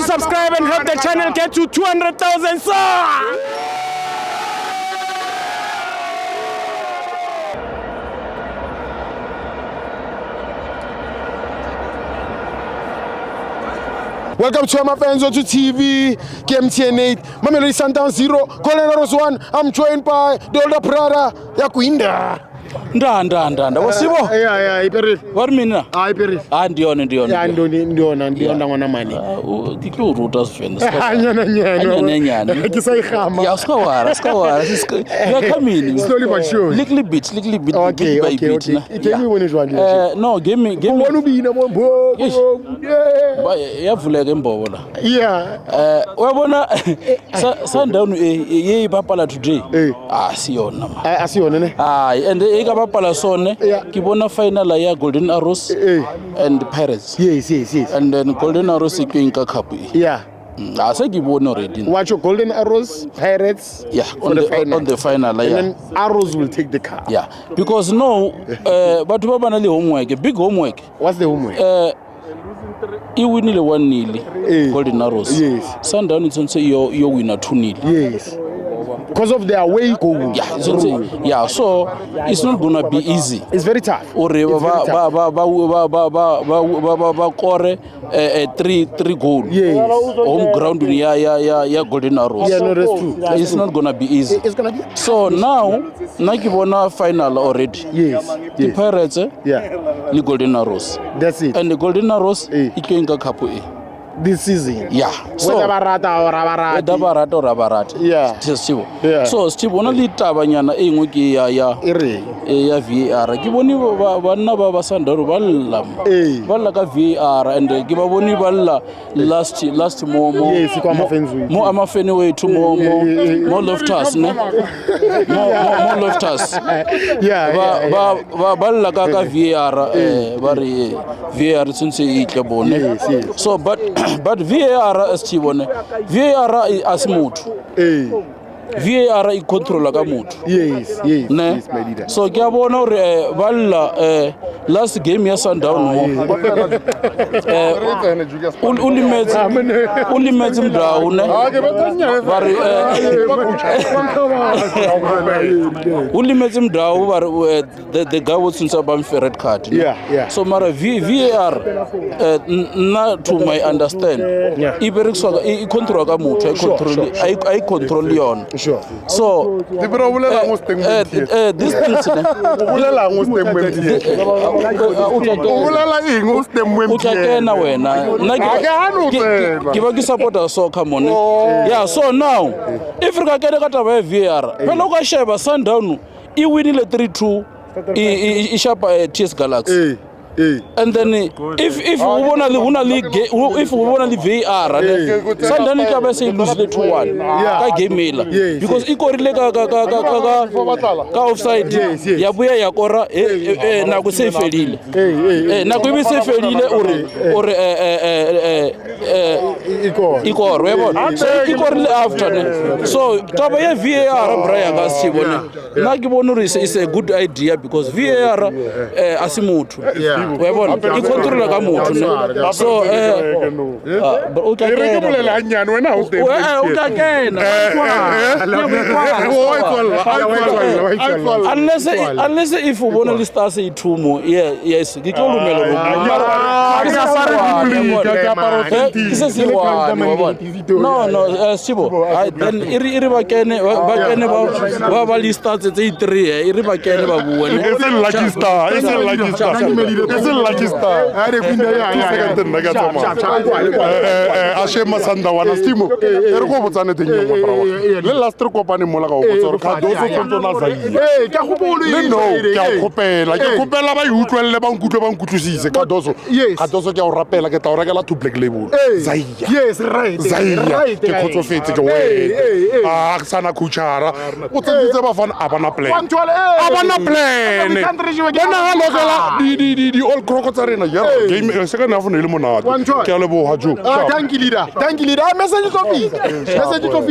subscribe and help the channel get to 200,000 subs. Welcome to FANS Wethu TV, MTN 8, Mamelodi Sundowns 0, Golden 1. I'm joined by the older brother, Yakuinda. Ndanda wasibo iperil what mina iperil ndiona ndiona ngwana mani diklo ruta sifenda nyana kisayihama ya skawara you are coming slowly but sure little bit okay game wona jwali no game wona ubina bombo yavuleka imbobo la uyabona Sundown yeyipapala today asiyona asiyona ne and ikapapala sone kibona final ya Golden Arrows and Pirates yes and then Golden Arrows ikwinka cup asegibona already watch your Golden Arrows Pirates on the final and then Arrows will take the cup because no but baba na le homework big homework. What's the homework? Iwinile 1-0 Golden Arrows. Yes. Sundown it's say you win 2-0. Yes. Because of their way goal. So it's not gonna be easy. It's very tough. Or ba kore 3 goal. Yes. Home ground ya Golden Arrows. Yeah, no, that's true. It's not gonna be easy. It's gonna be. So now nakibona final already. Yes. The Pirates the Golden Arrows. That's it. And the Golden Arrows ikenga cup this season. So whether barata or rabarata. Stibo. So stibo na litabanyana engwe ke ya VAR ke boni bana ba Sundown balla ka VAR and ke ba boni balla last mo amafeni wethu mo Loftus ne mo Loftus balla ka VAR bari VAR since itlebone so but VAR asibone VAR asimuthu VAR I control ka motho yes my leader. So ke a bona hore balla last game ya Sundown ulimetse mdrau ne bari ulimetse mdrau bari the guy was since about red card so mara VAR na to my understand iberekswa I control ka motho I control yon. Sure. So this thing utakena wena kiba ki supporter soccer money so now if we ka kene ka taba VAR phela ka sheba Sundown I winile 3-2 I shapa TS Galaxy and then if ubona li VAR Sundown ka ba say lose 2-1 ka game la because ikorile ka offside ya buya ya kora na go se felile na go be se felile or ikor webo so ikorile after so taba ya VAR Brian ga sibona na ke bona is a good idea because VAR asimuthu webona ikontrola ka motho so utakena anyane wena utakena unless if ubona li stars ithumo yes ngiklumela no sibo then iri bakene ba li stars tse 3 iri bakene ba buone it's a lucky star are kwinda ya second nna ka tsoma a shema Sundown stimo ere go botsane teng mo brawa le last re kopane mola ka go botsa re ka dozo tonto na zai ka go bolo ka khopela ba utlwelle ba nkutlisise ka dozo ke a o rapela ke ta o rekela to black label zai yes right ke khotsofetse ke we a sana kuchara o tsentse ba fana abana plan bona ha lokela di all crocodile ya game second half ne le monate ke a leboha jo thank you leader message to